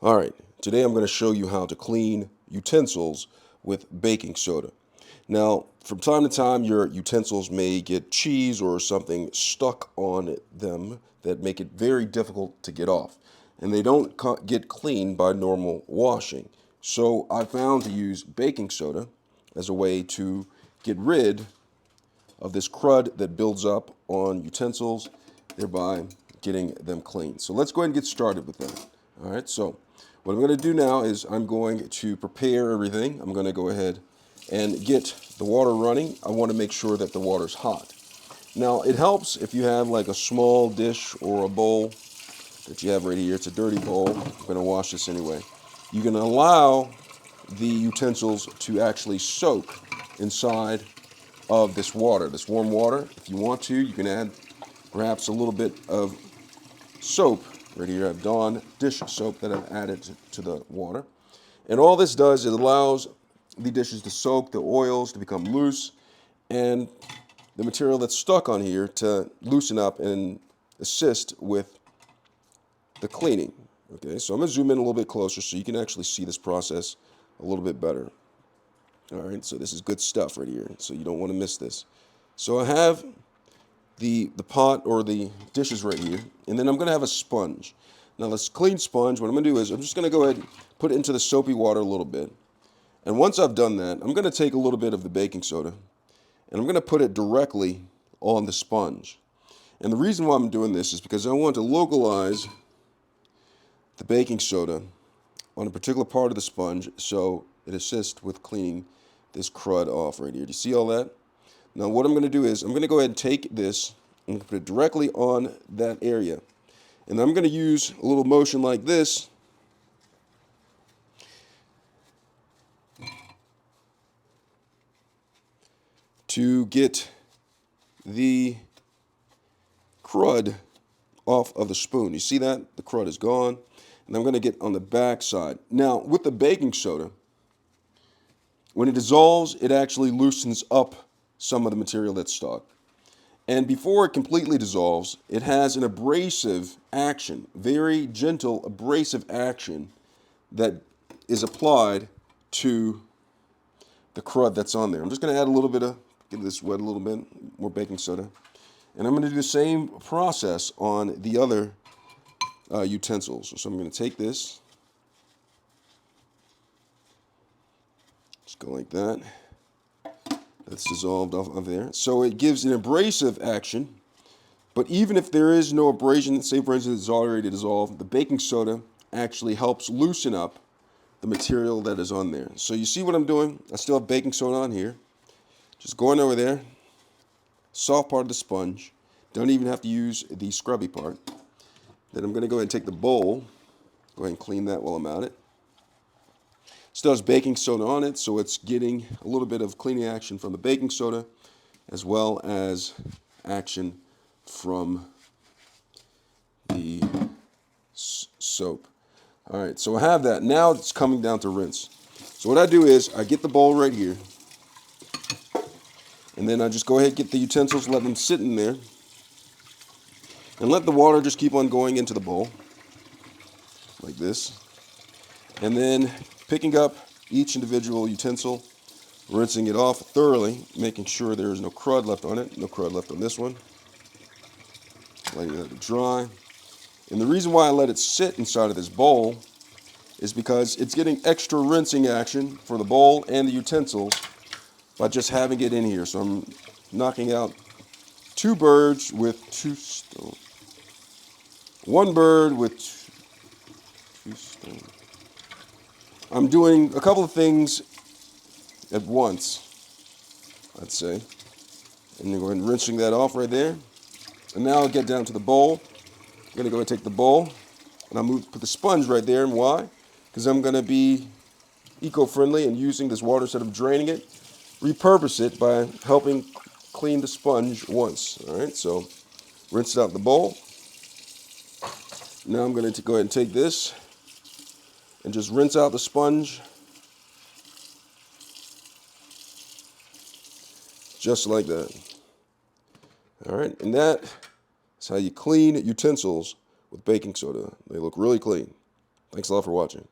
All right, today I'm going to show you how to clean utensils with baking soda. Now, from time to time, your utensils may get cheese or something stuck on them that make it very difficult to get off. And they don't get cleaned by normal washing. So I found to use baking soda as a way to get rid of this crud that builds up on utensils, thereby getting them clean. So let's go ahead and get started with that. All right, so what I'm going to do now is I'm going to prepare everything. I'm going to go ahead and get the water running. I want to make sure that the water's hot. Now, it helps if you have like a small dish or a bowl that you have right here. It's a dirty bowl. I'm going to wash this anyway. You can allow the utensils to actually soak inside of this water, this warm water. If you want to, you can add perhaps a little bit of soap. Right here I have Dawn dish soap that I've added to the water. And all this does, it allows the dishes to soak, the oils to become loose, and the material that's stuck on here to loosen up and assist with the cleaning. Okay, so I'm going to zoom in a little bit closer so you can actually see this process a little bit better. All right, so this is good stuff right here, so you don't want to miss this. So I have the pot or the dishes right here, and then I'm going to have a sponge. Now this clean sponge, what I'm going to do is I'm just going to go ahead and put it into the soapy water a little bit. And once I've done that, I'm going to take a little bit of the baking soda, and I'm going to put it directly on the sponge. And the reason why I'm doing this is because I want to localize the baking soda on a particular part of the sponge so it assists with cleaning this crud off right here. Do you see all that? Now what I'm going to do is I'm going to go ahead and take this and put it directly on that area. And I'm going to use a little motion like this to get the crud off of the spoon. You see that? The crud is gone. And I'm going to get on the back side. Now, with the baking soda, when it dissolves, it actually loosens up some of the material that's stuck. And before it completely dissolves, it has an abrasive action, very gentle abrasive action that is applied to the crud that's on there. I'm just going to add a little bit of, get this wet a little bit, more baking soda. And I'm going to do the same process on the other utensils. So I'm going to take this, just go like that. That's dissolved off of there. So it gives an abrasive action, but even if there is no abrasion, say for instance it's already dissolved, the baking soda actually helps loosen up the material that is on there. So you see what I'm doing? I still have baking soda on here. Just going over there, soft part of the sponge. Don't even have to use the scrubby part. Then I'm going to go ahead and take the bowl, go ahead and clean that while I'm at it. Still has baking soda on it, so it's getting a little bit of cleaning action from the baking soda as well as action from the soap. All right, so I have that. Now it's coming down to rinse. So what I do is I get the bowl right here, and then I just go ahead and get the utensils, let them sit in there, and let the water just keep on going into the bowl like this. And then picking up each individual utensil, rinsing it off thoroughly, making sure there is no crud left on it, no crud left on this one. Letting it dry. And the reason why I let it sit inside of this bowl is because it's getting extra rinsing action for the bowl and the utensils by just having it in here. So I'm knocking out two birds with two stones. One bird with two stones. I'm doing a couple of things at once, I'd say. And you're going rinsing that off right there. And now I'll get down to the bowl. I'm going to go and take the bowl, and I'll put the sponge right there. And why? Because I'm going to be eco-friendly and using this water instead of draining it. Repurpose it by helping clean the sponge once. All right, so rinse it out the bowl. Now I'm going to go ahead and take this and just rinse out the sponge just like that. All right, and that is how you clean utensils with baking soda. They look really clean. Thanks a lot for watching.